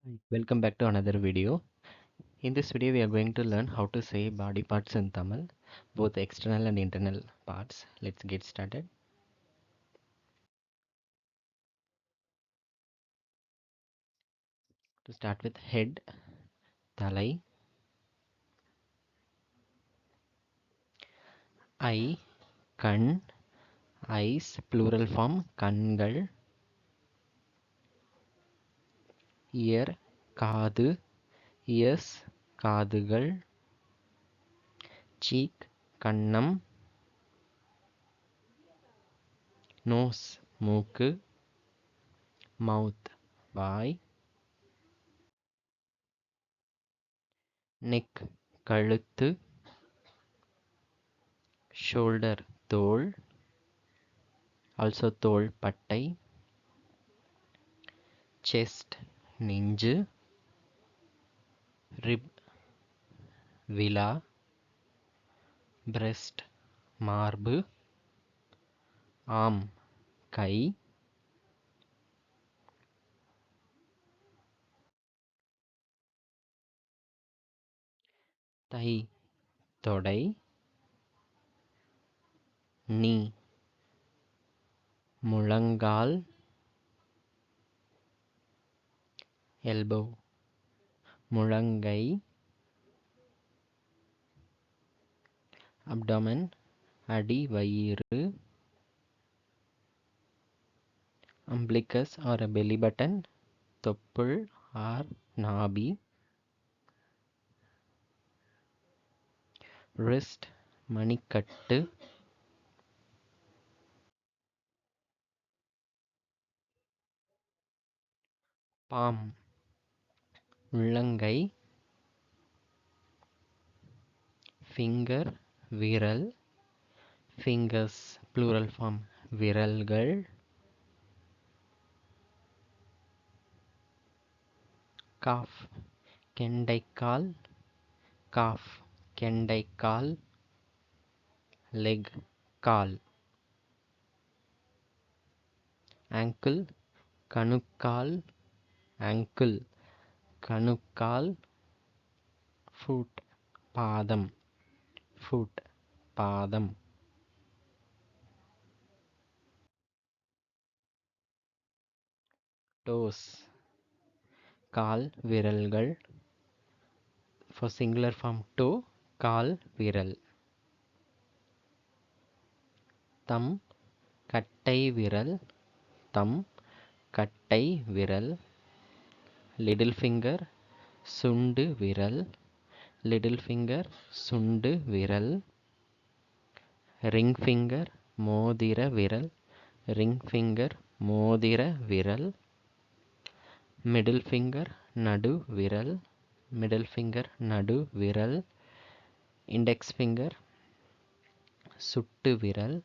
Hi, welcome back to another video. In this video, we are going to learn how to say body parts in Tamil, both external and internal parts. Let's get started. To start with head, thalai, eye, kan, eyes, plural form, kangal, ear, காது, ears, காதுகள், cheek, கன்னம், nose, மூக்கு, mouth, வாய், neck, கழுத்து, shoulder, தோள், also தோள் பட்டை, chest, நெஞ்சு, rib, விலா, breast, மார்பு, arm, கை, தை, தொடை, knee, முழங்கால், elbow, முழங்கை, abdomen, அடி வயிறு, umbilicus or a belly button, தொப்புள் or நாபி, wrist, மணிக்கட்டு, palm, உள்ளங்கை, finger, விரல், fingers, plural form, விரல்கள், calf, கெண்டைக்கால், calf, கெண்டைக்கால், leg, கால், ankle, கணுக்கால், ankle, கணுக்கால், foot, பாதம், foot, பாதம், toes, கால் விரல்கள், for singular form toe, கால் விரல், thumb, கட்டை விரல், thumb, கட்டை விரல், little finger, சுண்டு விரல், little finger, சுண்டு விரல், ring finger, மோதிர விரல், ring finger, மோதிர விரல், middle finger, நடு விரல், middle finger, நடு விரல், index finger, சுட்டு விரல்,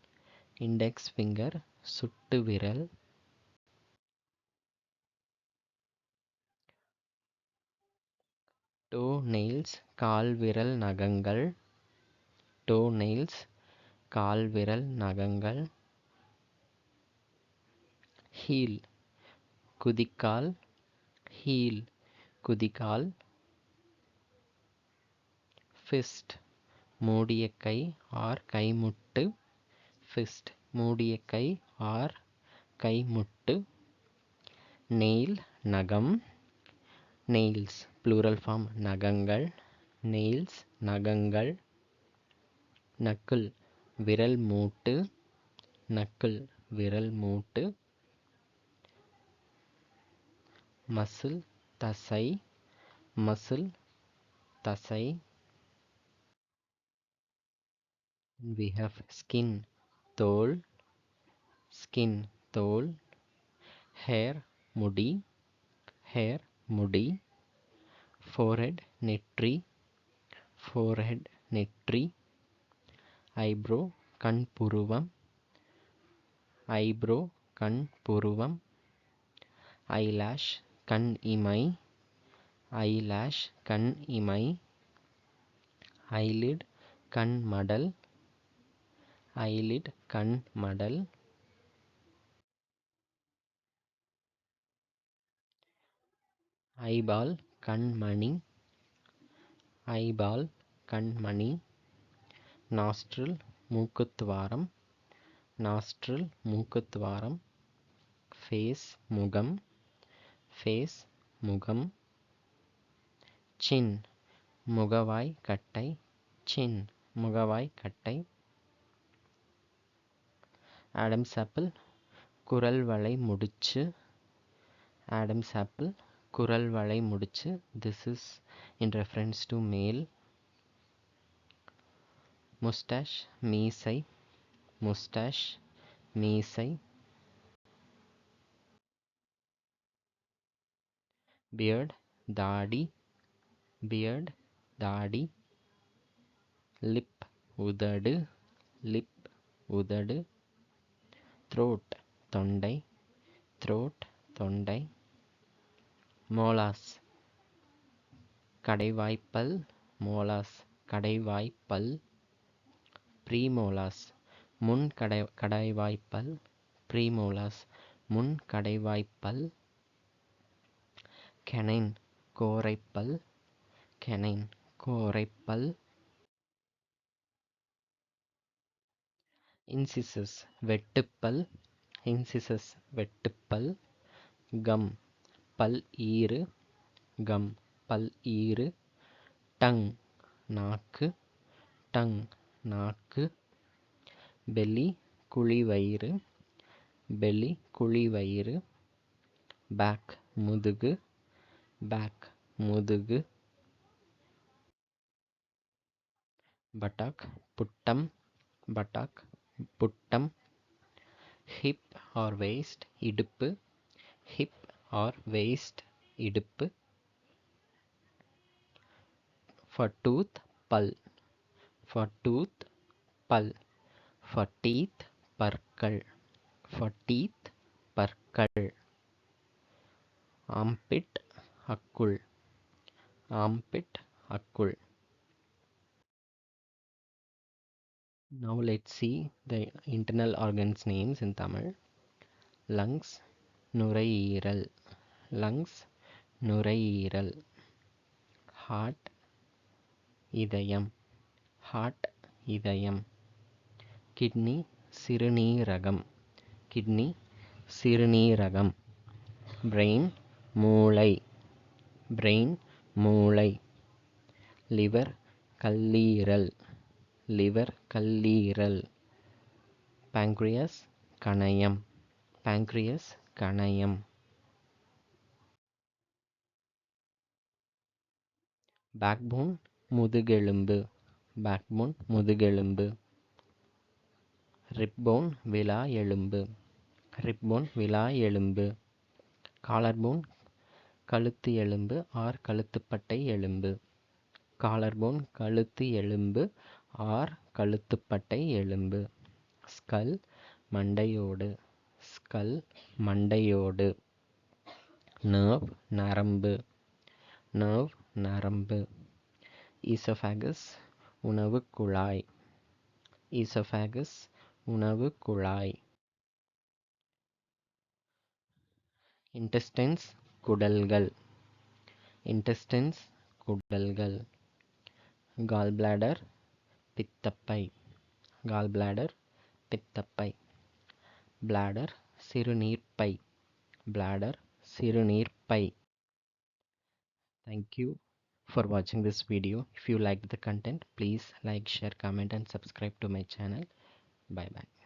index finger, சுட்டு விரல், toe nails, கால் விரல் நகங்கள், toe nails, கால் விரல் நகங்கள், heel, குதிக்கால், heel, குதிகால், fist, மூடிய கை or கைமுட்டு, fist, மூடிய கை or கைமுட்டு, nail, நகம், nails, plural form, நகங்கள், nails, நகங்கள், knuckle, விரல் மூட்டு, knuckle, விரல் மூட்டு, muscle, தசை, muscle, தசை, we have skin, தோல், skin, தோல், hair, முடி, hair, முடி, forehead, நெற்றி, forehead, நெற்றி, eyebrow, கண் புருவம், eyebrow, கண் புருவம், eyelash, கண் இமை, eyelash, கண் இமை, eyelid, கண் மடல், eyelid, கண் மடல், eyeball, கண்மணி, eyeball, கண்மணி. nostril, மூக்குத்துவாரம், nostril, மூக்குத்துவாரம். face, முகம், face, முகம். chin, முகவாய் கட்டை, chin, முகவாய் கட்டை. Adam's apple, குரல் வளை முடிச்சு, Adam's apple, குரல் வளை முடிச்சு. This is in reference to male. mustache, மீசை, mustache, மீசை. beard, தாடி, beard, தாடி. lip, உதடு, lip, உதடு. throat, தொண்டை, throat, தொண்டை. molars, கடைவாய்ப்பல், molars, கடைவாய்ப்பல். premolars, முன் கடைவாய்ப்பல், premolars, முன் கடைவாய்ப்பல். canine, கோரைப்பல், canine, கோரைப்பல். incisors, வெட்டுப்பல், incisors, வெட்டுப்பல். gum, பல் ஈறு, gum, பல் ஈறு. tongue, நாக்கு, tongue, நாக்கு. belly, குழிவயிறு, belly, குழிவயிறு. back, முதுகு, back, முதுகு. buttock, புட்டம், buttock, புட்டம். hip or waist, இடுப்பு, hip or waist, இடுப்பு. for tooth, பல், for tooth, பல். for teeth, பற்கள், for teeth, பற்கள். armpit, அக்குள், armpit, அக்குள். Now let's see the internal organs names in Tamil. lungs, நுரையீரல், lungs, நுரையீரல். heart, இதயம், heart, இதயம். kidney, சிறுநீரகம், kidney, சிறுநீரகம். brain, மூளை, brain, மூளை. liver, கல்லீரல், liver, கல்லீரல். pancreas, கணையம், pancreas, கணையம். backbone, முதுகெலும்பு, backbone, முதுகெலும்பு. ribbone, விலா எலும்பு, ribbone, விலா எலும்பு. collarbone, கழுத்து எலும்பு ஆர் கழுத்துப்பட்டை எலும்பு, collarbone, கழுத்து எலும்பு ஆர் கழுத்துப்பட்டை எலும்பு. skull, மண்டையோடு, skull, மண்டையோடு. nerve, நரம்பு, nerve, நரம்பு. esophagus, உணவு குழாய், esophagus, உணவு குழாய். intestines, குடல்கள், intestines, குடல்கள். gallbladder, பித்தப்பை, gallbladder, பித்தப்பை. bladder, சிறுநீர்ப்பை, bladder, சிறுநீர்ப்பை. Thank you for watching this video. If you liked the content, please like, share, comment and subscribe to my channel. Bye bye.